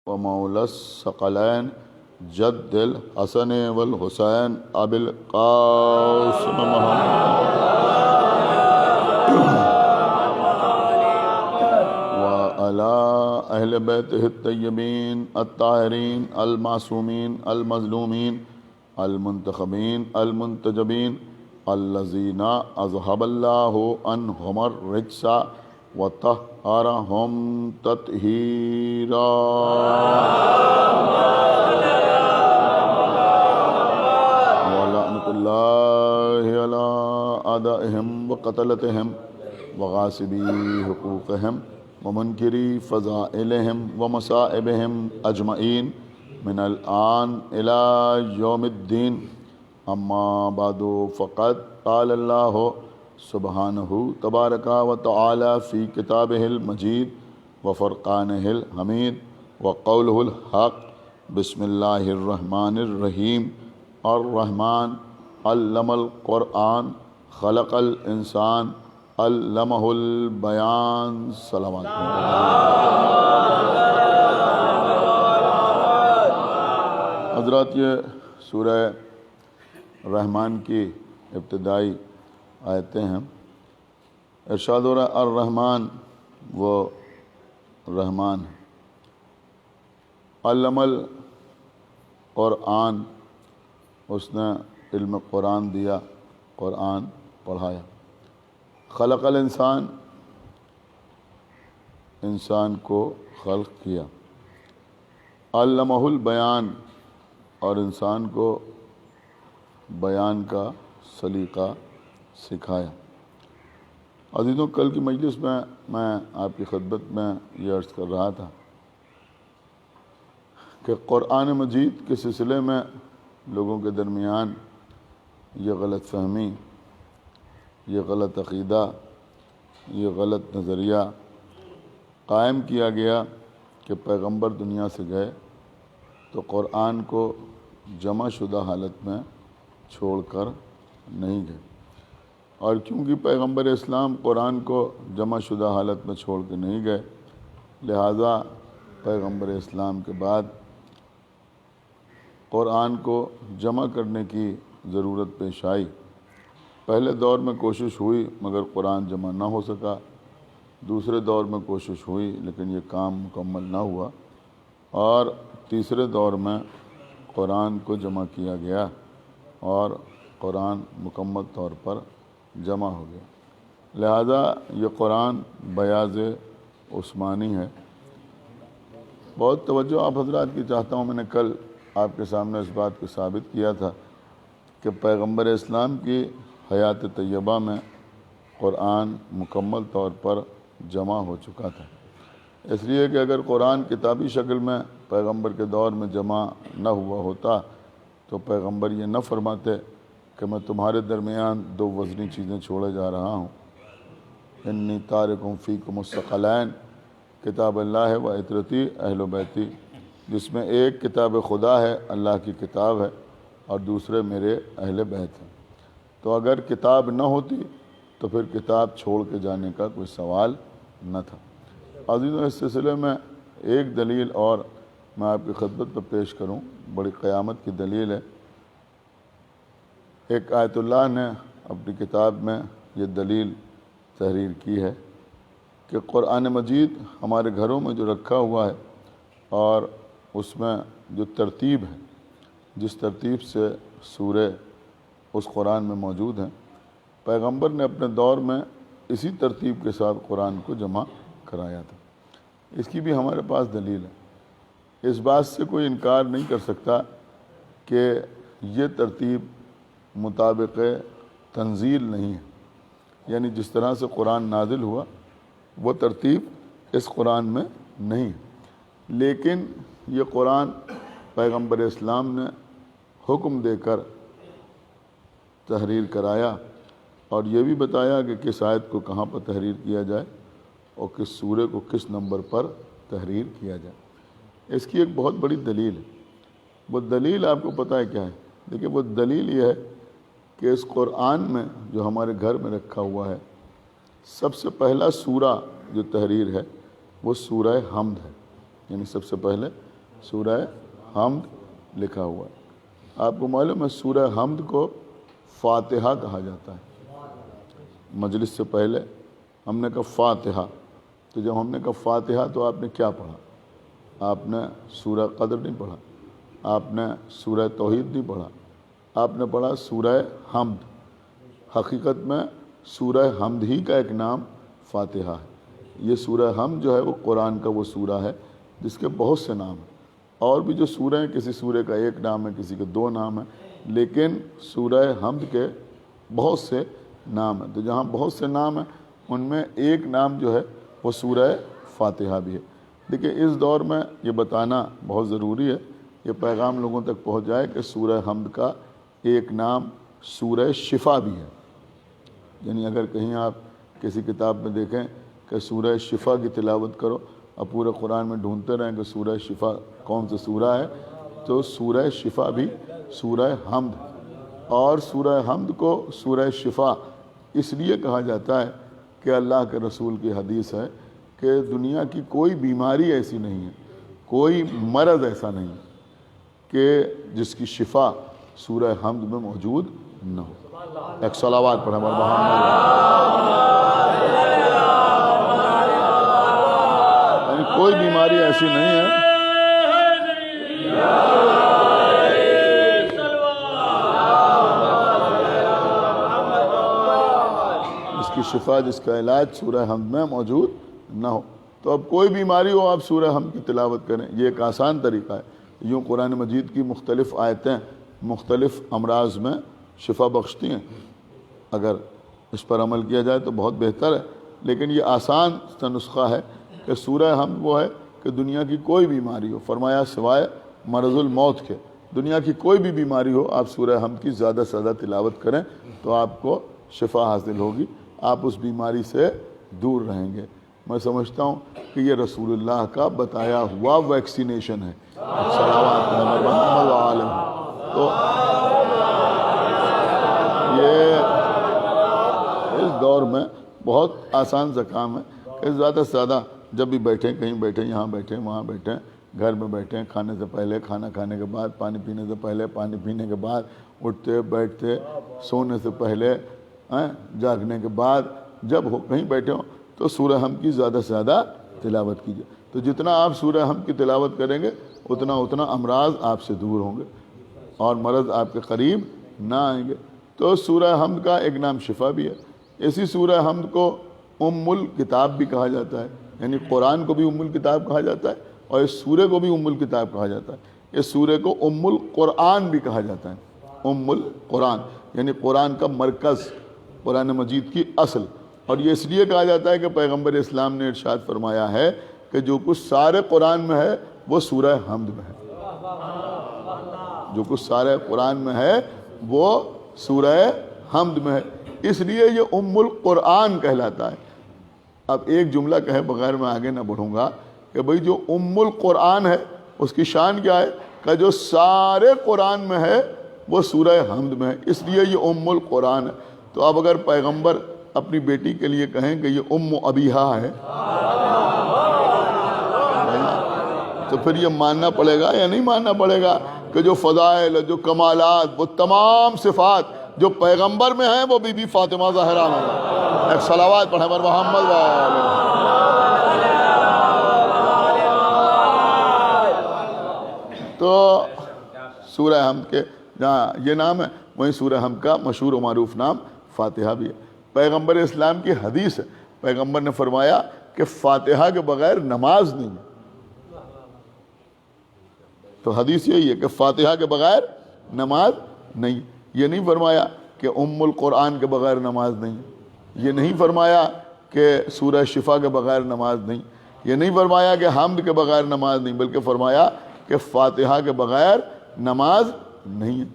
ومولى الثقلين جد الحسن والحسين أبي القاسم محمد وعلى أهل بيته الطيبين الطاهرين المعصومين المظلومين المنتخبين المنتجبين الذين أذهب الله عنهم الرجس وطهرهم تطهيرا ولعنة الله على أعدائهم وقتلتهم وغاصبي حقوقهم ومنكري فضائلهم ومصائبهم أجمعين من الآن إلى يوم الدين. أما بعد فقد قال الله سبحانه تبارك وتعالى في كتابه المجيد وفرقانه الحميد وقوله الحق. بسم الله الرحمن الرحيم. الرحمن علم القرآن خلق الإنسان علمه البيان. صلوات حضرات، یہ سورہ رحمان کی ابتدائی آیتیں ہیں. ارشاد ہو رہا الرحمن، وہ رحمان ہے. علم القرآن، اس نے علم قرآن دیا، قرآن پڑھایا. خلق الانسان، انسان کو خلق کیا. علمہ البیان، اور انسان کو بیان کا سلیقہ سکھایا. عزیزوں، کل کی مجلس میں آپ کی خدمت میں یہ عرض کر رہا تھا کہ قرآن مجید کے سلسلے میں لوگوں کے درمیان یہ غلط فہمی، یہ غلط عقیدہ، یہ غلط نظریہ قائم کیا گیا کہ پیغمبر دنیا سے گئے تو قرآن کو جمع شدہ حالت میں چھوڑ کر نہیں گئے. اور کیونکہ پیغمبر اسلام قرآن کو جمع شدہ حالت میں چھوڑ کے نہیں گئے، لہٰذا پیغمبر اسلام کے بعد قرآن کو جمع کرنے کی ضرورت پیش آئی. پہلے دور میں کوشش ہوئی مگر قرآن جمع نہ ہو سکا. دوسرے دور میں کوشش ہوئی لیکن یہ کام مکمل نہ ہوا. اور تیسرے دور میں قرآن کو جمع کیا گیا اور قرآن مکمل طور پر جمع ہو گیا. لہذا یہ قرآن بیاض عثمانی ہے. بہت توجہ آپ حضرات کی چاہتا ہوں. میں نے کل آپ کے سامنے اس بات کو ثابت کیا تھا کہ پیغمبر اسلام کی حیات طیبہ میں قرآن مکمل طور پر جمع ہو چکا تھا. اس لیے کہ اگر قرآن کتابی شکل میں پیغمبر کے دور میں جمع نہ ہوا ہوتا تو پیغمبر یہ نہ فرماتے کہ میں تمہارے درمیان دو وزنی چیزیں چھوڑے جا رہا ہوں. انی تارکم فیکم الثقلین، کتاب اللہ و عطرتی اہل بیتی، جس میں ایک کتاب خدا ہے، اللہ کی کتاب ہے، اور دوسرے میرے اہل بیت ہیں. تو اگر کتاب نہ ہوتی تو پھر کتاب چھوڑ کے جانے کا کوئی سوال نہ تھا. عزیزوں، اس سلسلے میں ایک دلیل اور میں آپ کی خدمت پر پیش کروں. بڑی قیامت کی دلیل ہے. ایک آیت اللہ نے اپنی کتاب میں یہ دلیل تحریر کی ہے کہ قرآن مجید ہمارے گھروں میں جو رکھا ہوا ہے اور اس میں جو ترتیب ہے، جس ترتیب سے سورے اس قرآن میں موجود ہیں، پیغمبر نے اپنے دور میں اسی ترتیب کے ساتھ قرآن کو جمع کرایا تھا. اس کی بھی ہمارے پاس دلیل ہے. اس بات سے کوئی انکار نہیں کر سکتا کہ یہ ترتیب مطابق تنزیل نہیں ہے. یعنی جس طرح سے قرآن نازل ہوا وہ ترتیب اس قرآن میں نہیں ہے. لیکن یہ قرآن پیغمبر اسلام نے حکم دے کر تحریر کرایا اور یہ بھی بتایا کہ کس آیت کو کہاں پر تحریر کیا جائے اور کس سورے کو کس نمبر پر تحریر کیا جائے. اس کی ایک بہت بڑی دلیل ہے. وہ دلیل آپ کو پتہ ہے کیا ہے؟ دیکھیں، وہ دلیل یہ ہے کہ اس قرآن میں جو ہمارے گھر میں رکھا ہوا ہے، سب سے پہلا سورہ جو تحریر ہے وہ سورہ حمد ہے. یعنی سب سے پہلے سورہ حمد لکھا ہوا ہے۔ آپ کو معلوم ہے سورہ حمد کو فاتحہ کہا جاتا ہے۔ مجلس سے پہلے ہم نے کہا فاتحہ، تو جب ہم نے کہا فاتحہ تو آپ نے کیا پڑھا؟ آپ نے سورہ قدر نہیں پڑھا، آپ نے سورہ توحید نہیں پڑھا، آپ نے پڑھا سورہ حمد۔ حقیقت میں سورہ حمد ہی کا ایک نام فاتحہ ہے۔ یہ سورہ حمد جو ہے وہ قرآن کا وہ سورہ ہے جس کے بہت سے نام ہیں، اور بھی جو سورہ ہیں کسی سورہ کا ایک نام ہے، کسی کے دو نام ہیں، لیکن سورہ حمد کے بہت سے نام ہیں۔ تو جہاں بہت سے نام ہیں ان میں ایک نام جو ہے وہ سورہ فاتحہ بھی ہے۔ دیکھیں اس دور میں یہ بتانا بہت ضروری ہے، یہ پیغام لوگوں تک پہنچ جائے کہ سورہ حمد کا ایک نام سورہ شفا بھی ہے۔ یعنی اگر کہیں آپ کسی کتاب میں دیکھیں کہ سورہ شفا کی تلاوت کرو، اب پورے قرآن میں ڈھونڈتے رہیں کہ سورہ شفا کون سا سورہ ہے، تو سورہ شفا بھی سورہ حمد ہے۔ اور سورہ حمد کو سورہ شفا اس لیے کہا جاتا ہے کہ اللہ کے رسول کی حدیث ہے کہ دنیا کی کوئی بیماری ایسی نہیں ہے، کوئی مرض ایسا نہیں ہے کہ جس کی شفا سورہ حمد میں موجود نہ ہو۔ ایک صلوات پڑھیں محمد، یعنی کوئی بیماری ایسی نہیں ہے جس کی شفا، جس کا علاج سورہ حمد میں موجود نہ ہو۔ تو اب کوئی بیماری ہو آپ سورہ حمد کی تلاوت کریں، یہ ایک آسان طریقہ ہے۔ یوں قرآن مجید کی مختلف آیتیں مختلف امراض میں شفا بخشتی ہیں، اگر اس پر عمل کیا جائے تو بہت بہتر ہے، لیکن یہ آسان سا نسخہ ہے کہ سورہ حمد وہ ہے کہ دنیا کی کوئی بیماری ہو، فرمایا سوائے مرض الموت کے، دنیا کی کوئی بھی بیماری ہو آپ سورہ حمد کی زیادہ سے زیادہ تلاوت کریں تو آپ کو شفا حاصل ہوگی، آپ اس بیماری سے دور رہیں گے۔ میں سمجھتا ہوں کہ یہ رسول اللہ کا بتایا ہوا ویکسینیشن ہے۔ صلوات محمد وعلم۔ تو یہ اس دور میں بہت آسان سا کام ہے کہ زیادہ سے زیادہ جب بھی بیٹھیں، کہیں بیٹھیں، یہاں بیٹھیں، وہاں بیٹھیں، گھر میں بیٹھیں، کھانے سے پہلے، کھانا کھانے کے بعد، پانی پینے سے پہلے، پانی پینے کے بعد، اٹھتے بیٹھتے، سونے سے پہلے، جاگنے کے بعد، جب ہو کہیں بیٹھے ہوں تو سورہ حمد کی زیادہ سے زیادہ تلاوت کیجیے۔ تو جتنا آپ سورہ حمد کی تلاوت کریں گے اتنا امراض آپ سے دور ہوں گے اور مرض آپ کے قریب نہ آئیں گے۔ تو سورہ حمد کا ایک نام شفا بھی ہے۔ اسی سورہ حمد کو ام الکتاب بھی کہا جاتا ہے، یعنی قرآن کو بھی ام الکتاب کہا جاتا ہے اور اس سورہ کو بھی ام الکتاب کہا جاتا ہے۔ اس سورہ کو ام القرآن بھی کہا جاتا ہے۔ ام القرآن یعنی قرآن کا مرکز، قرآن مجید کی اصل۔ اور یہ اس لیے کہا جاتا ہے کہ پیغمبر اسلام نے ارشاد فرمایا ہے کہ جو کچھ سارے قرآن میں ہے وہ سورہ حمد میں ہے، جو کچھ سارے قرآن میں ہے وہ سورہ حمد میں ہے، اس لیے یہ ام القرآن کہلاتا ہے۔ اب ایک جملہ کہے بغیر میں آگے نہ بڑھوں گا کہ بھئی جو ام القرآن ہے اس کی شان کیا ہے کہ جو سارے قرآن میں ہے وہ سورہ حمد میں ہے، اس لیے یہ ام القرآن ہے۔ تو اب اگر پیغمبر اپنی بیٹی کے لیے کہیں کہ یہ ام ابیہا ہے تو پھر یہ ماننا پڑے گا یا نہیں ماننا پڑے گا کہ جو فضائل، جو کمالات، وہ تمام صفات جو پیغمبر میں ہیں وہ بی بی فاطمہ زہرا میں ہیں۔ ایک صلوات پڑھیں پر محمد وآلہ۔ تو سورہ حمد کے جہاں یہ نام ہے وہیں سورہ حمد کا مشہور و معروف نام فاتحہ بھی ہے۔ پیغمبر اسلام کی حدیث ہے، پیغمبر نے فرمایا کہ فاتحہ کے بغیر نماز نہیں ہے۔ تو حدیث یہی ہے کہ فاتحہ کے بغیر نماز نہیں، یہ نہیں فرمایا کہ ام القرآن کے بغیر نماز نہیں، یہ نہیں فرمایا کہ سورہ شفا کے بغیر نماز نہیں، یہ نہیں فرمایا کہ حمد کے بغیر نماز نہیں، بلکہ فرمایا کہ فاتحہ کے بغیر نماز نہیں ہے۔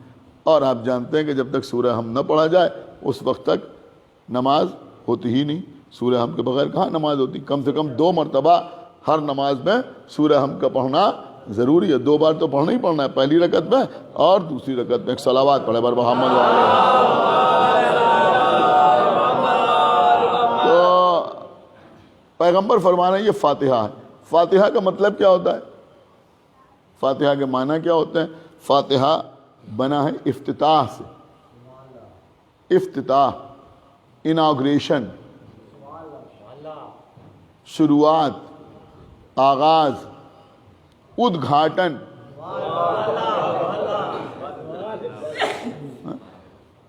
اور آپ جانتے ہیں کہ جب تک سورہ حمد نہ پڑھا جائے اس وقت تک نماز ہوتی ہی نہیں۔ سورہ حمد کے بغیر کہاں نماز ہوتی؟ کم سے کم 2 مرتبہ ہر نماز میں سورہ حمد کا پڑھنا ضروری ہے، 2 بار تو پڑھنا ہی پڑھنا ہے، پہلی رکعت میں اور دوسری رکعت میں۔ ایک صلوات پڑھے بر محمد وآلہ۔ تو پیغمبر فرمانا یہ فاتحہ ہے۔ فاتحہ کا مطلب کیا ہوتا ہے؟ فاتحہ کے معنی کیا ہوتے ہیں؟ فاتحہ بنا ہے افتتاح سے، افتتاح، اناگریشن، شروعات، آغاز، ادگھاٹن،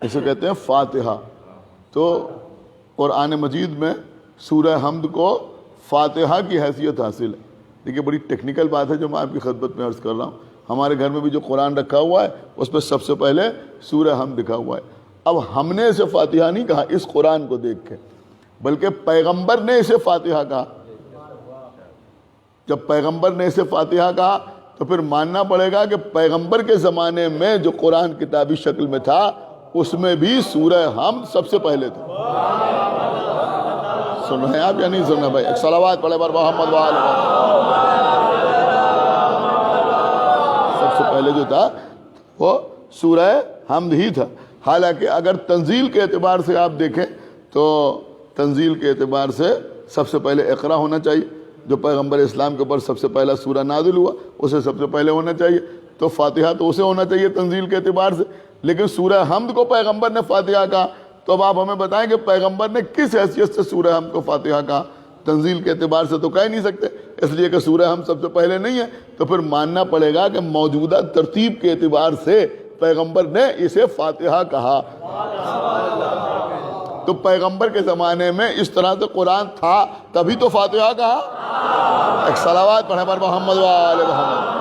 اسے کہتے ہیں فاتحہ۔ تو قرآن مجید میں سورہ حمد کو فاتحہ کی حیثیت حاصل ہے۔ دیکھیے بڑی ٹیکنیکل بات ہے جو میں آپ کی خدمت میں عرض کر رہا ہوں۔ ہمارے گھر میں بھی جو قرآن رکھا ہوا ہے اس پہ سب سے پہلے سورہ حمد لکھا ہوا ہے۔ اب ہم نے اسے فاتحہ نہیں کہا اس قرآن کو دیکھ کے، بلکہ پیغمبر نے اسے فاتحہ کہا۔ جب پیغمبر نے اسے فاتحہ کہا تو پھر ماننا پڑے گا کہ پیغمبر کے زمانے میں جو قرآن کتابی شکل میں تھا اس میں بھی سورہ حمد سب سے پہلے تھا۔ سن رہے ہیں آپ یا نہیں سن رہے بھائی؟ ایک صلوات پڑھے بر محمد وآل محمد۔ سب سے پہلے جو تھا وہ سورہ حمد ہی تھا۔ حالانکہ اگر تنزیل کے اعتبار سے آپ دیکھیں تو تنزیل کے اعتبار سے سب سے پہلے اقرا ہونا چاہیے، جو پیغمبر اسلام کے اوپر سب سے پہلا سورہ نازل ہوا اسے سب سے پہلے ہونا چاہیے، تو فاتحہ تو اسے ہونا چاہیے تنزیل کے اعتبار سے۔ لیکن سورہ حمد کو پیغمبر نے فاتحہ کہا، تو اب آپ ہمیں بتائیں کہ پیغمبر نے کس حیثیت سے سورہ حمد کو فاتحہ کہا؟ تنزیل کے اعتبار سے تو کہہ نہیں سکتے، اس لیے کہ سورہ حمد سب سے پہلے نہیں ہے، تو پھر ماننا پڑے گا کہ موجودہ ترتیب کے اعتبار سے پیغمبر نے اسے فاتحہ کہا۔ تو پیغمبر کے زمانے میں اس طرح سے قرآن تھا تبھی تو فاتحہ کہا۔ ایک صلوات پڑھیں پر محمد وآل محمد۔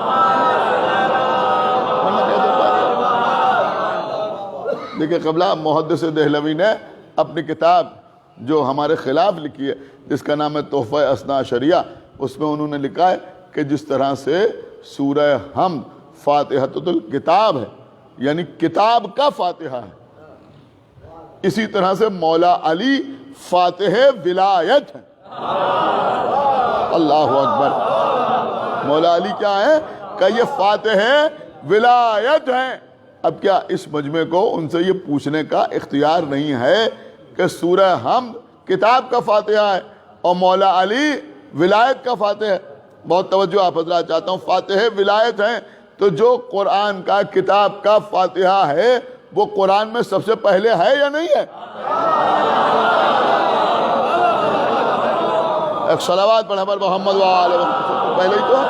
دیکھیں قبلہ محدث دہلوی نے اپنی کتاب جو ہمارے خلاف لکھی ہے جس کا نام ہے تحفہ اثنا عشریہ، اس میں انہوں نے لکھا ہے کہ جس طرح سے سورہ حمد فاتحۃ الکتاب ہے، یعنی کتاب کا فاتحہ ہے، اسی طرح سے مولا علی فاتح ولایت ہے۔ اللہ اکبر۔ مولا علی کیا ہے کہ یہ فاتح ولایت ہے۔ اب کیا اس مجمع کو ان سے یہ پوچھنے کا اختیار نہیں ہے کہ سورہ حمد کتاب کا فاتحہ ہے اور مولا علی ولایت کا فاتح ہے؟ بہت توجہ آپ حضرات چاہتا ہوں، فاتح ولایت ہیں، تو جو قرآن کا کتاب کا فاتحہ ہے وہ قرآن میں سب سے پہلے ہے یا نہیں ہے؟ ایک صلوات پڑھیں پر محمد وآل محمد، پہلے ہی تو ہے۔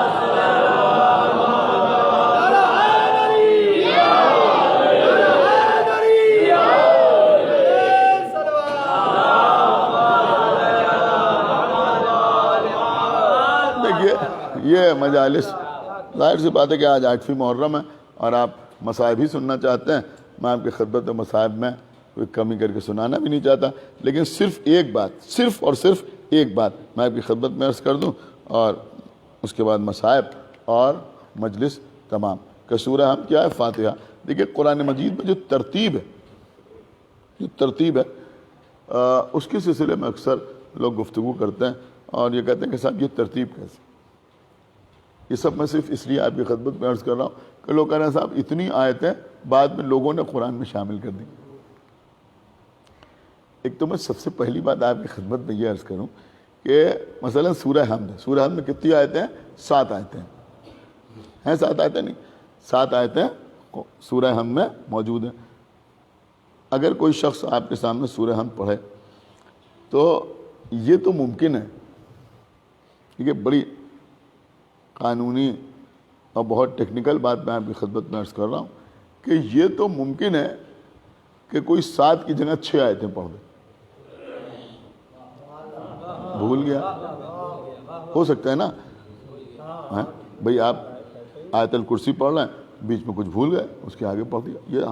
دیکھیے یہ مجالس، ظاہر سی بات ہے کہ آج 8ویں محرم ہے اور آپ مصائب ہی سننا چاہتے ہیں۔ میں آپ کی خدمت مصائب میں کوئی کمی کر کے سنانا بھی نہیں چاہتا، لیکن صرف ایک بات، صرف اور صرف ایک بات میں آپ کی خدمت میں عرض کر دوں اور اس کے بعد مصائب اور مجلس تمام۔ کہ سورہ حمد کیا ہے؟ فاتحہ۔ دیکھیے قرآن مجید میں جو ترتیب ہے اس کے سلسلے میں اکثر لوگ گفتگو کرتے ہیں اور یہ کہتے ہیں کہ صاحب یہ ترتیب کیسے؟ یہ سب میں صرف اس لیے آپ کی خدمت میں عرض کر رہا ہوں کہ لوگ کہہ رہے ہیں صاحب اتنی آیتیں بعد میں لوگوں نے قرآن میں شامل کر دی۔ ایک تو میں سب سے پہلی بات آپ کی خدمت میں یہ عرض کروں کہ مثلا سورہ حمد ہے، سورہ حمد میں کتنی آیتیں ہیں؟ 7 آیتیں ہیں، 7 آیتیں نہیں، 7 آیتیں سورہ حمد میں موجود ہیں۔ اگر کوئی شخص آپ کے سامنے سورہ حمد پڑھے تو یہ تو ممکن ہے، یہ بڑی قانونی اور بہت ٹیکنیکل بات میں آپ کی خدمت میں عرض کر رہا ہوں کہ یہ تو ممکن ہے کہ کوئی 7 کی جگہ 6 آیتیں پڑھ دے، بھول گیا، ہو سکتا ہے نا بھئی آپ آیت الکرسی پڑھ رہے ہیں، بیچ میں کچھ بھول گئے، اس کے آگے پڑھ دیا۔ یہ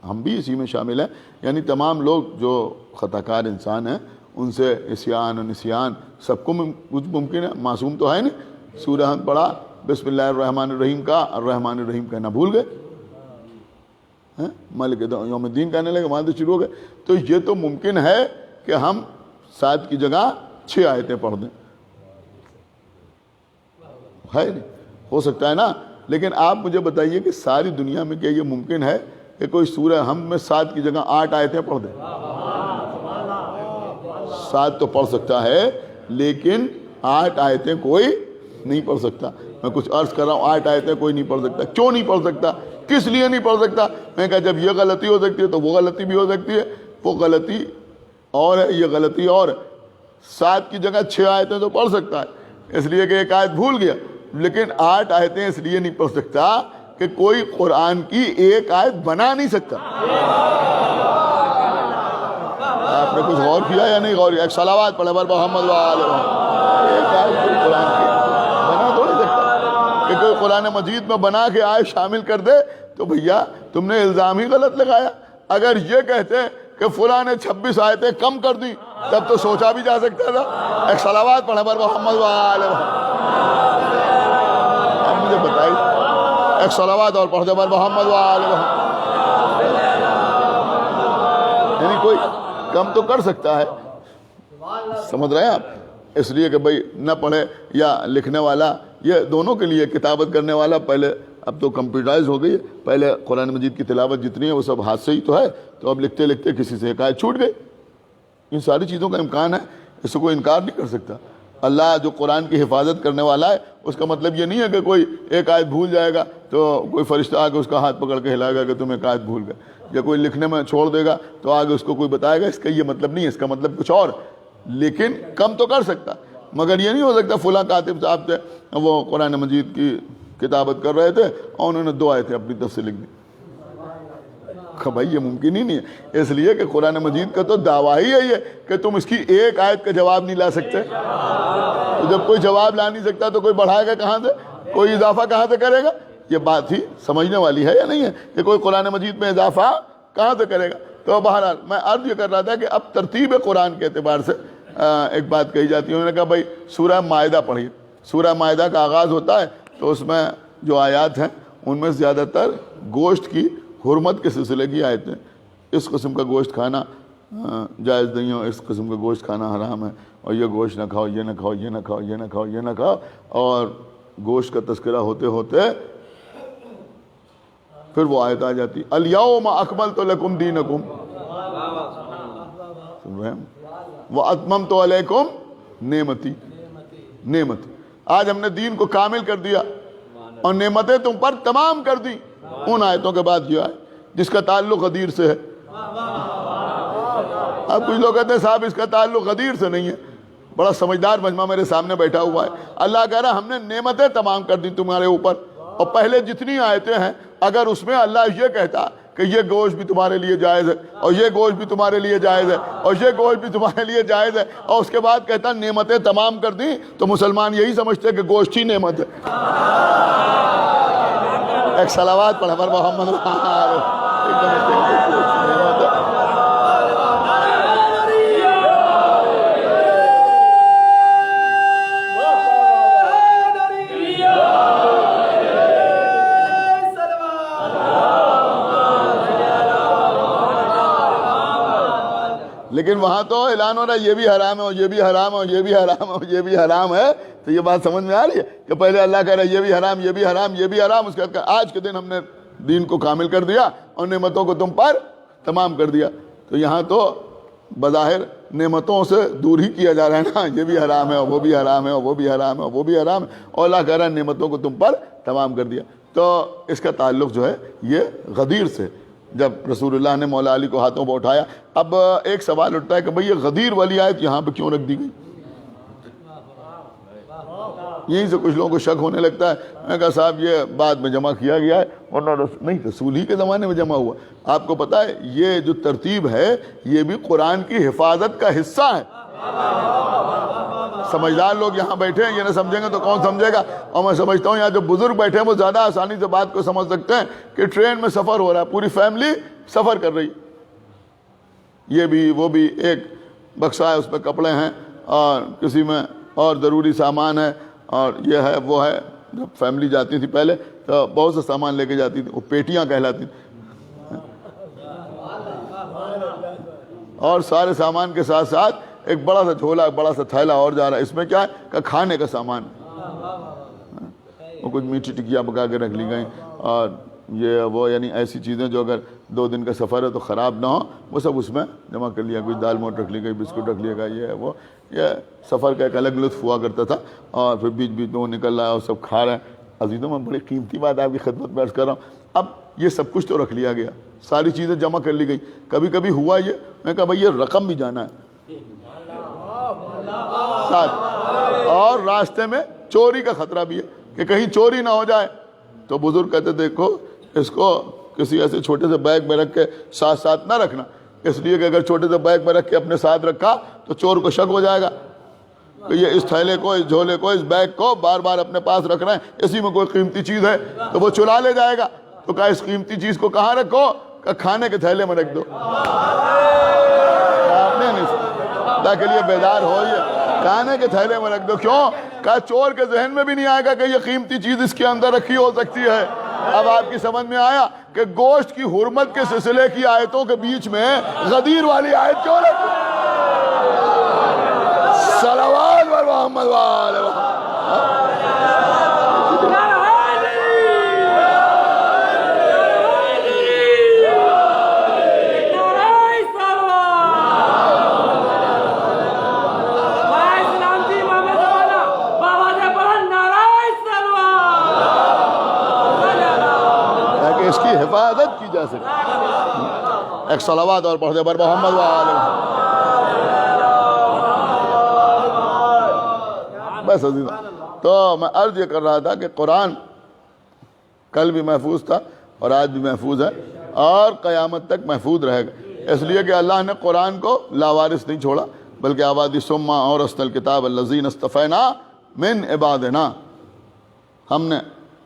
ہم بھی اسی میں شامل ہیں، یعنی تمام لوگ جو خطا کار انسان ہیں ان سے عصیان و نسیان سب کو کچھ ممکن ہے، معصوم تو ہے نہیں۔ سورہ حمد پڑھا، بسم اللہ الرحمن الرحیم کا الرحمن الرحیم کہنا بھول گئے، مالک یوم الدین کہنے لگے، وہاں سے شروع ہو گئے۔ تو یہ تو ممکن ہے کہ ہم 7 کی جگہ 6 آیتیں پڑھ دیں، ہے نہیں، ہو سکتا ہے نا۔ لیکن آپ مجھے بتائیے کہ ساری دنیا میں کیا یہ ممکن ہے کہ کوئی سورہ حمد میں 7 کی جگہ 8 آیتیں پڑھ دیں؟ 7 تو پڑھ سکتا ہے لیکن 8 آیتیں کوئی نہیں پڑھ سکتا. میں کچھ عرض کر رہا ہوں 8 آیتیں کوئی نہیں پڑھ سکتا. کیوں نہیں پڑھ سکتا؟ کس لیے نہیں پڑھ سکتا؟ میں کہا جب یہ غلطی ہو سکتی ہے تو وہ غلطی بھی ہو سکتی ہے. وہ غلطی اور ہے، یہ غلطی اور ہے. 7 کی جگہ 6 آیتیں تو پڑھ سکتا ہے اس لیے کہ ایک آیت بھول گیا، لیکن 8 آیتیں اس لیے نہیں پڑھ سکتا کہ کوئی قرآن کی ایک آیت بنا نہیں سکتا. آپ نے کچھ غور کیا یا نہیں غور کیا؟ ایک صلوات پڑھے بر محمد وآلہ محمد. ایک آیت کوئی قرآن کی بنا تو نہیں سکتا کہ کوئی قرآن مجید میں بنا کے آیت شامل کر دے. تو بھیا تم نے الزام ہی غلط لگایا. اگر یہ کہتے کہ فلاں نے 26 آیتیں کم کر دی تب تو سوچا بھی جا سکتا تھا. ایک صلوات پڑھے بر محمد وآلہ محمد. اب مجھے بتائیے ایک صلوات اور پڑھ دے بر محمد وآلہ محمد. یعنی کوئی کم تو کر سکتا ہے. سمجھ رہے ہیں آپ؟ اس لیے کہ بھئی نہ پڑھے یا لکھنے والا، یہ دونوں کے لیے، کتابت کرنے والا پہلے، اب تو کمپیوٹرائز ہو گئی ہے. پہلے قرآن مجید کی تلاوت جتنی ہے وہ سب ہاتھ سے ہی تو ہے. تو اب لکھتے لکھتے کسی سے ایک آیت چھوٹ گئی. ان ساری چیزوں کا امکان ہے، اس سے کوئی انکار نہیں کر سکتا. اللہ جو قرآن کی حفاظت کرنے والا ہے اس کا مطلب یہ نہیں ہے کہ کوئی ایک آیت بھول جائے گا تو کوئی فرشتہ آ کے اس کا ہاتھ پکڑ کے ہلائے گا کہ تم ایک آیت بھول گئے، یا کوئی لکھنے میں چھوڑ دے گا تو آگے اس کو کوئی بتائے گا. اس کا یہ مطلب نہیں ہے، اس کا مطلب کچھ اور. لیکن کم تو کر سکتا، مگر یہ نہیں ہو سکتا فلاں کاتب صاحب تھے وہ قرآن مجید کی کتابت کر رہے تھے اور انہوں نے 2 آیتیں اپنی طرف سے لکھ دی. بھائی یہ ممکن ہی نہیں ہے. اس لیے کہ قرآن مجید کا تو دعویٰ ہی ہے یہ کہ تم اس کی ایک آیت کا جواب نہیں لا سکتے. تو جب کوئی جواب لا نہیں سکتا تو کوئی بڑھائے گا کہاں سے؟ کوئی اضافہ کہاں سے کرے گا؟ یہ بات ہی سمجھنے والی ہے یا نہیں ہے کہ کوئی قرآن مجید میں اضافہ کہاں سے کرے گا؟ تو بہرحال میں عرض یہ کر رہا تھا کہ اب ترتیب قرآن کے اعتبار سے ایک بات کہی جاتی ہے. انہوں نے کہا بھائی سورہ مائدہ پڑھیے. سورہ مائدہ کا آغاز ہوتا ہے تو اس میں جو آیات ہیں ان میں زیادہ تر گوشت کی حرمت کے سلسلے کی آیتیں. اس قسم کا گوشت کھانا جائز نہیں ہو، اس قسم کا گوشت کھانا حرام ہے، اور یہ گوشت نہ کھاؤ، یہ نہ کھاؤ، یہ نہ کھاؤ، یہ نہ کھاؤ، یہ نہ کھاؤ. اور گوشت کا تذکرہ ہوتے ہوتے پھر وہ آیت آ جاتی الیوم اکملت لکم دینکم، سن رہے ہیں، واتممت علیکم نعمتی. آج ہم نے دین کو کامل کر دیا اور نعمتیں تم پر تمام کر دی. ان آیتوں کے بعد یہ آئے جس کا تعلق غدیر سے ہے. اب کچھ لوگ کہتے ہیں صاحب اس کا تعلق غدیر سے نہیں ہے. بڑا سمجھدار مجمع میرے سامنے بیٹھا ہوا ہے. اللہ کہہ رہا ہم نے نعمتیں تمام کر دی تمہارے اوپر. اور پہلے جتنی آیتیں ہیں اگر اس میں اللہ یہ کہتا کہ یہ گوشت بھی تمہارے لیے جائز ہے اور یہ گوشت بھی تمہارے لیے جائز ہے اور یہ گوشت بھی تمہارے لیے جائز ہے، اور اس کے بعد کہتا نعمتیں تمام کر دیں، تو مسلمان یہی سمجھتے کہ گوشت ہی نعمت ہے. ایک صلوات پڑھ پر محمد لیکن وہاں تو اعلان ہو رہا ہے یہ بھی حرام ہے اور یہ بھی حرام ہے اور یہ بھی حرام ہے اور یہ بھی حرام ہے. تو یہ بات سمجھ میں آ رہی ہے کہ پہلے اللہ کہہ رہا ہے یہ بھی حرام، یہ بھی حرام، یہ بھی حرام. اس کے بعد آج کے دن ہم نے دین کو کامل کر دیا اور نعمتوں کو تم پر تمام کر دیا. تو یہاں تو بظاہر نعمتوں سے دور ہی کیا جا رہا ہے نا. یہ بھی حرام ہے اور وہ بھی حرام ہے اور وہ بھی حرام ہے اور وہ بھی حرام ہے، اور اللہ کہہ رہا ہے نعمتوں کو تم پر تمام کر دیا. تو اس کا تعلق جو ہے یہ غدیر سے. جب رسول اللہ نے مولا علی کو ہاتھوں پہ اٹھایا، اب ایک سوال اٹھتا ہے کہ بھئی یہ غدیر والی آیت یہاں پہ کیوں رکھ دی گئی؟ یہیں سے کچھ لوگوں کو شک ہونے لگتا ہے. میں کہا صاحب یہ بعد میں جمع کیا گیا ہے، ورنہ نہیں رسول ہی کے زمانے میں جمع ہوا. آپ کو پتا ہے یہ جو ترتیب ہے یہ بھی قرآن کی حفاظت کا حصہ ہے. سمجھدار لوگ یہاں بیٹھے ہیں، یہ نہ سمجھیں گے تو کون سمجھے گا. اور میں سمجھتا ہوں یہاں جو بزرگ بیٹھے ہیں وہ زیادہ آسانی سے بات کو سمجھ سکتے ہیں کہ ٹرین میں سفر ہو رہا ہے، پوری فیملی سفر کر رہی، یہ بھی وہ بھی، ایک بکسہ ہے اس پہ کپڑے ہیں اور کسی میں اور ضروری سامان ہے اور یہ ہے وہ ہے. جب فیملی جاتی تھی پہلے تو بہت سے سامان لے کے جاتی تھی، وہ پیٹیاں کہلاتی تھیں. اور سارے سامان کے ساتھ ساتھ ایک بڑا سا جھولا، ایک بڑا سا تھیلا اور جا رہا ہے. اس میں کیا ہے کہ کھانے کا سامان، وہ کچھ میٹھی ٹکیاں پکا کے رکھ لی گئیں اور یہ وہ، یعنی ایسی چیزیں جو اگر 2 دن کا سفر ہے تو خراب نہ ہو، وہ سب اس میں جمع کر لیا. کچھ دال موٹ رکھ لی گئی، بسکٹ رکھ لیا گیا، یہ ہے وہ. یہ سفر کا ایک الگ لطف ہوا کرتا تھا، اور پھر بیچ بیچ میں وہ نکل رہا ہے اور سب کھا رہے ہیں۔ عزیزوں میں بڑی قیمتی بات آپ کی خدمت میں عرض کر رہا ہوں، اب یہ سب کچھ تو رکھ لیا گیا، ساری چیزیں جمع کر لی گئی، کبھی کبھی ہوا یہ، میں کہا بھائی یہ رقم بھی جانا ہے ساتھ، اور راستے میں چوری کا خطرہ بھی ہے کہ کہیں چوری نہ ہو جائے، تو بزرگ کہتے دیکھو اس کو کسی ایسے چھوٹے سے بیگ میں رکھ کے ساتھ ساتھ نہ رکھنا، اس لیے کہ اگر چھوٹے سے بیگ میں رکھ کے اپنے ساتھ رکھا تو چور کو شک ہو جائے گا کہ یہ اس تھیلے کو، اس جھولے کو، اس بیگ کو بار بار اپنے پاس رکھ رہے ہیں، اسی میں کوئی قیمتی چیز ہے تو وہ چرا لے جائے گا۔ تو کہا اس قیمتی چیز کو کہاں رکھو؟ کہ کھانے کے تھیلے میں رکھ دو۔ آپ نے نہیں سنا، اللہ کے لیے بیدار ہو، یہ کھانے کے تھیلے میں رکھ دو۔ کیوں؟ کہا چور کے ذہن میں بھی نہیں آئے گا کہ یہ قیمتی چیز اس کے اندر رکھی ہو سکتی ہے۔ اب آپ کی سمجھ میں آیا کہ گوشت کی حرمت کے سلسلے کی آیتوں کے بیچ میں غدیر والی آیت کیوں رکھی؟ صلوات بر محمد وآل محمد۔ اس کی حفاظت کی جا سکے۔ ایک صلوات اور پڑھ دے بر محمد وآل محمد۔ بس عزیزاں، تو میں عرض یہ کر رہا تھا کہ قرآن کل بھی محفوظ تھا اور آج بھی محفوظ ہے اور قیامت تک محفوظ رہے گا، اس لیے کہ اللہ نے قرآن کو لاوارث نہیں چھوڑا، بلکہ آبادی سما اور استل کتاب الذین اصطفینا من عبادنا، ہم نے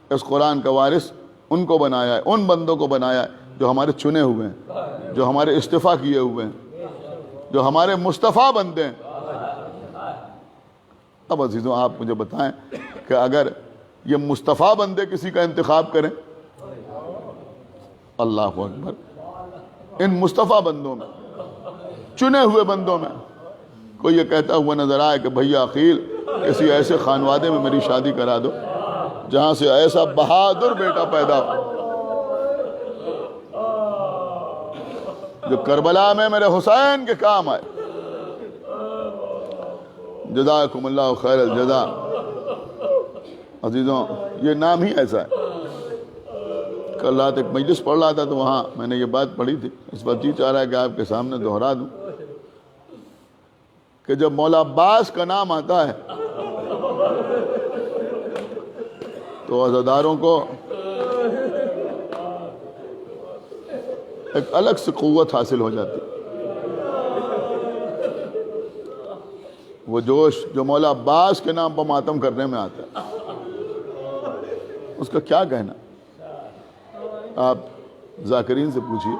اس قرآن کا وارث ان کو بنایا ہے، ان بندوں کو بنایا ہے جو ہمارے چنے ہوئے ہیں، جو ہمارے استفا کیے ہوئے ہیں، جو ہمارے مصطفیٰ بندے ہیں۔ اب عزیزوں آپ مجھے بتائیں کہ اگر یہ مصطفیٰ بندے کسی کا انتخاب کریں، اللہ اکبر، ان مصطفیٰ بندوں میں، چنے ہوئے بندوں میں کوئی یہ کہتا ہوا نظر آئے کہ بھیا عقیل کسی ایسے خانوادے میں میری شادی کرا دو جہاں سے ایسا بہادر بیٹا پیدا ہو جو کربلا میں میرے حسین کے کام آئے، جزاکم اللہ خیر الجزا۔ عزیزوں یہ نام ہی ایسا ہے۔ کل رات ایک مجلس پڑھ رہا تھا تو وہاں میں نے یہ بات پڑھی تھی، اس وقت جی چاہ رہا ہے کہ آپ کے سامنے دہرا دوں کہ جب مولا عباس کا نام آتا ہے تو عزاداروں کو ایک الگ سے قوت حاصل ہو جاتی، وہ جوش جو مولا عباس کے نام پر ماتم کرنے میں آتا ہے، اس کا کیا کہنا؟ آپ ذاکرین سے پوچھئے،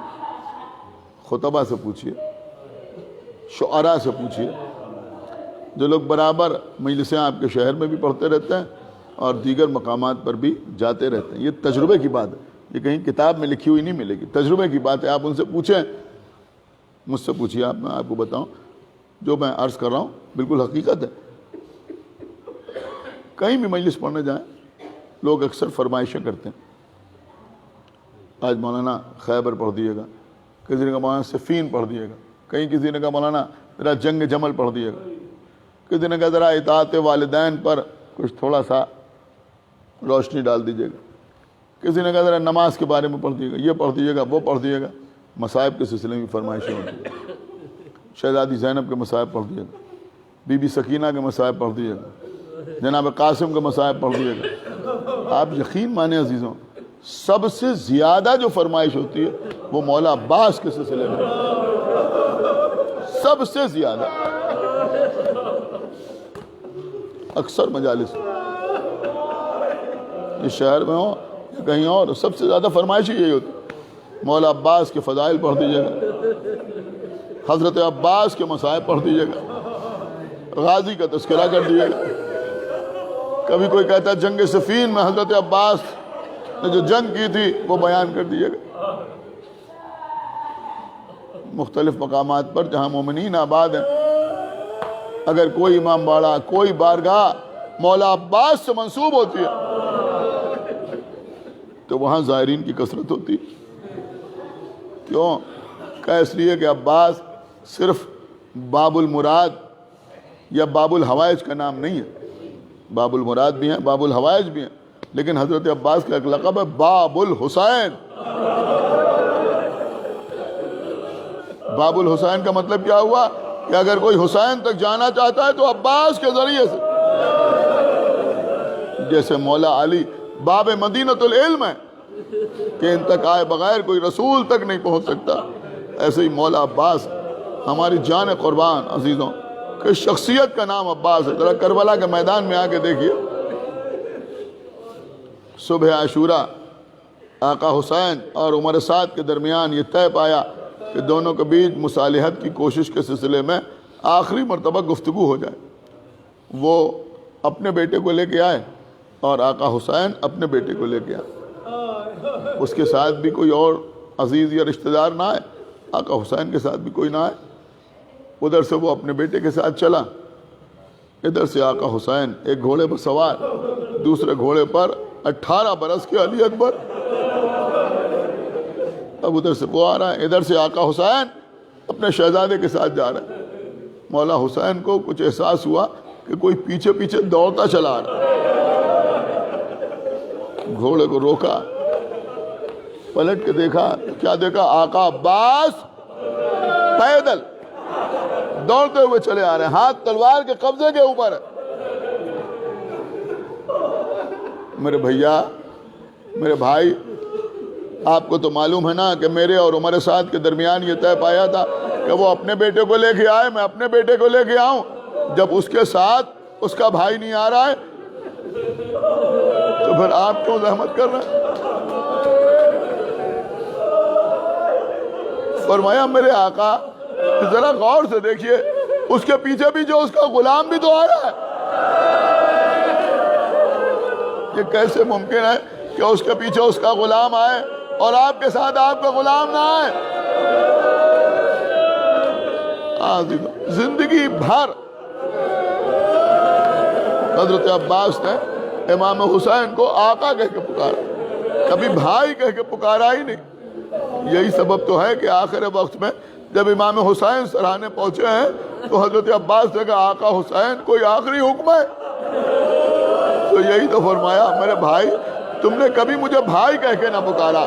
خطبہ سے پوچھئے، شعراء سے پوچھئے، جو لوگ برابر مجلسیں آپ کے شہر میں بھی پڑھتے رہتے ہیں اور دیگر مقامات پر بھی جاتے رہتے ہیں۔ یہ تجربے کی بات ہے، یہ کہیں کتاب میں لکھی ہوئی نہیں ملے گی، تجربے کی بات ہے۔ آپ ان سے پوچھیں، مجھ سے پوچھئے، آپ میں آپ کو بتاؤں جو میں عرض کر رہا ہوں بالکل حقیقت ہے۔ کہیں بھی مجلس پڑھنے جائیں لوگ اکثر فرمائشیں کرتے ہیں، آج مولانا خیبر پڑھ دیے گا، کسی نے کہا مولانا صفین پڑھ دیے گا، کہیں کسی نے کہا مولانا ذرا جنگ جمل پڑھ دیے گا، کسی نے کہا ذرا اطاعت والدین پر کچھ تھوڑا سا روشنی ڈال دیجیے گا، کسی نے کہا ذرا نماز کے بارے میں پڑھ دیے گا، یہ پڑھ دیے گا، وہ پڑھ دیے گا۔ مصائب کے سلسلے میں فرمائشیں ہوتی ہیں، شہزادی زینب کے مصائب پڑھ دیے گا، بی بی سکینہ کے مصائب پڑھ دیے گا، جناب قاسم کے مصائب پڑھ دیے گا۔ آپ یقین مانیں عزیزوں، سب سے زیادہ جو فرمائش ہوتی ہے وہ مولا عباس کے سلسلے میں، سب سے زیادہ۔ اکثر مجالس اس شہر میں ہو یا کہیں اور، سب سے زیادہ فرمائش ہی یہی ہوتی، مولا عباس کے فضائل پڑھ دیجیے گا، حضرت عباس کے مصائب پڑھ دیجیے گا، غازی کا تذکرہ کر دیجیے گا۔ کبھی کوئی کہتا ہے جنگ صفین میں حضرت عباس نے جو جنگ کی تھی وہ بیان کر دیجیے گا۔ مختلف مقامات پر جہاں مومنین آباد ہیں، اگر کوئی امام باڑہ، کوئی بارگاہ مولا عباس سے منسوب ہوتی ہے تو وہاں زائرین کی کثرت ہوتی ہے۔ کیوں؟ کہ اس لیے کہ عباس صرف باب المراد یا باب الحوائج کا نام نہیں ہے، باب المراد بھی ہیں، باب الحوائج بھی ہیں، لیکن حضرت عباس کا ایک لقب ہے باب الحسین۔ باب الحسین کا مطلب کیا ہوا کہ اگر کوئی حسین تک جانا چاہتا ہے تو عباس کے ذریعے سے، جیسے مولا علی باب مدینۃ العلم ہے کہ ان تک آئے بغیر کوئی رسول تک نہیں پہنچ سکتا، ایسے ہی مولا عباس ہماری جان قربان عزیزوں کہ شخصیت کا نام عباس ہے۔ ذرا کربلا کے میدان میں آ کے دیکھیے، صبح عاشورہ آقا حسین اور عمر سعد کے درمیان یہ طے پایا کہ دونوں کے بیچ مصالحت کی کوشش کے سلسلے میں آخری مرتبہ گفتگو ہو جائے۔ وہ اپنے بیٹے کو لے کے آئے اور آقا حسین اپنے بیٹے کو لے کے آئے، اس کے ساتھ بھی کوئی اور عزیز یا رشتہ دار نہ آئے، آقا حسین کے ساتھ بھی کوئی نہ آئے۔ ادھر سے وہ اپنے بیٹے کے ساتھ چلا، ادھر سے آقا حسین ایک گھوڑے پر سوار، دوسرے گھوڑے پر 18 برس کے علی اکبر۔ اب ادھر سے وہ آ رہا ہے، ادھر سے آقا حسین اپنے شہزادے کے ساتھ جا رہا ہے۔ مولا حسین کو کچھ احساس ہوا کہ کوئی پیچھے پیچھے دوڑتا چلا آ رہا ہے، گھوڑے کو روکا، پلٹ کے دیکھا، کیا دیکھا؟ آقا عباس پیدل دوڑتے ہوئے چلے آ رہے ہیں، ہاتھ تلوار کے قبضے کے اوپر ہے۔ میرے بھیا، میرے بھائی، آپ کو تو معلوم ہے نا کہ میرے اور عمر سعد کے درمیان یہ طے پایا تھا کہ وہ اپنے بیٹے کو لے کے آئے، میں اپنے بیٹے کو لے کے آؤں۔ جب اس کے ساتھ اس کا بھائی نہیں آ رہا ہے تو پھر آپ کیوں زحمت کر رہے ہیں؟ فرمایا میرے آقا ذرا غور سے دیکھیے، اس کے پیچھے بھی جو اس کا غلام بھی تو آ رہا ہے، یہ کیسے ممکن ہے کہ اس کے پیچھے اس کا غلام آئے اور آپ کے ساتھ آپ کا غلام نہ آئے؟ زندگی بھر حضرت عباس نے امام حسین کو آقا کہہ کے پکارا، کبھی بھائی کہہ کے پکارا ہی نہیں۔ یہی سبب تو ہے کہ آخر وقت میں جب امام حسین سراہنے پہنچے ہیں تو حضرت عباس نے کہا آقا حسین کوئی آخری حکم ہے؟ تو یہی تو فرمایا میرے بھائی تم نے کبھی مجھے بھائی کہہ کے نہ پکارا۔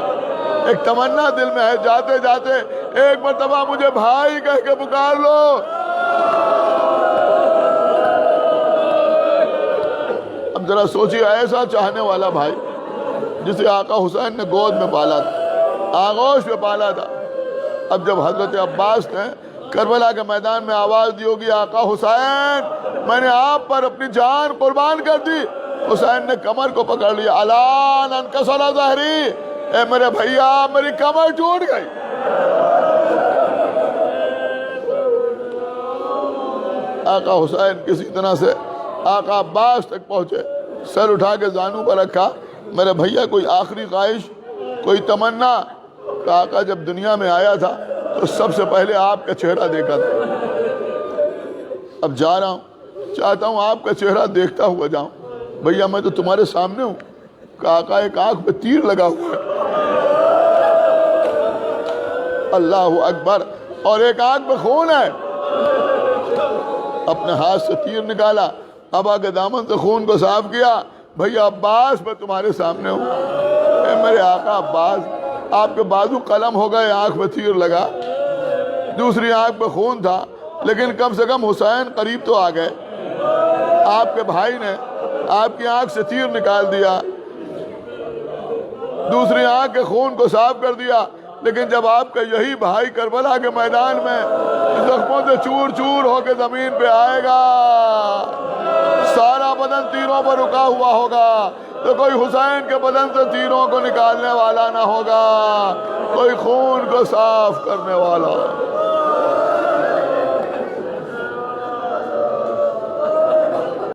ایک تمنا دل میں ہے، جاتے جاتے ایک مرتبہ مجھے بھائی کہہ کے پکار لو۔ اب ذرا سوچیے، ایسا چاہنے والا بھائی جسے آقا حسین نے گود میں پالا تھا، آغوش میں پالا تھا، اب جب حضرت عباس نے کربلا کے میدان میں آواز دی ہوگی آقا حسین میں نے آپ پر اپنی جان قربان کر دی، حسین نے کمر کو پکڑ لیا، الان انکسر ظہری، اے میرے بھیا میری کمر ٹوٹ گئی۔ آقا حسین کسی طرح سے آقا عباس تک پہنچے، سر اٹھا کے زانوں پر رکھا، میرے بھیا کوئی آخری خواہش، کوئی تمنا؟ کہ آقا جب دنیا میں آیا تھا تو سب سے پہلے آپ کا چہرہ دیکھا تھا، اب جا رہا ہوں چاہتا ہوں آپ کا چہرہ دیکھتا ہوا جاؤں، بھیا میں تو تمہارے سامنے ہوں۔ کہ آقا ایک آنکھ پہ تیر لگا ہوا ہے، اللہ اکبر، اور ایک آنکھ پہ خون ہے۔ اپنے ہاتھ سے تیر نکالا، ابا کے دامن سے خون کو صاف کیا، بھیا عباس میں تمہارے سامنے ہوں۔ اے میرے آقا عباس، آپ کے بازو قلم ہو گئے، آنکھ میں تیر لگا، دوسری آنکھ میں خون تھا، لیکن کم سے کم حسین قریب تو آ گئے۔ آپ کے بھائی نے آپ کی آنکھ سے تیر نکال دیا، دوسری آنکھ کے خون کو صاف کر دیا، لیکن جب آپ کا یہی بھائی کربلا کے میدان میں زخموں سے چور چور ہو کے زمین پہ آئے گا، سارا بدن تیروں پر رکا ہوا ہوگا، تو کوئی حسین کے بدن سے تیروں کو نکالنے والا نہ ہوگا، کوئی خون کو صاف کرنے والا۔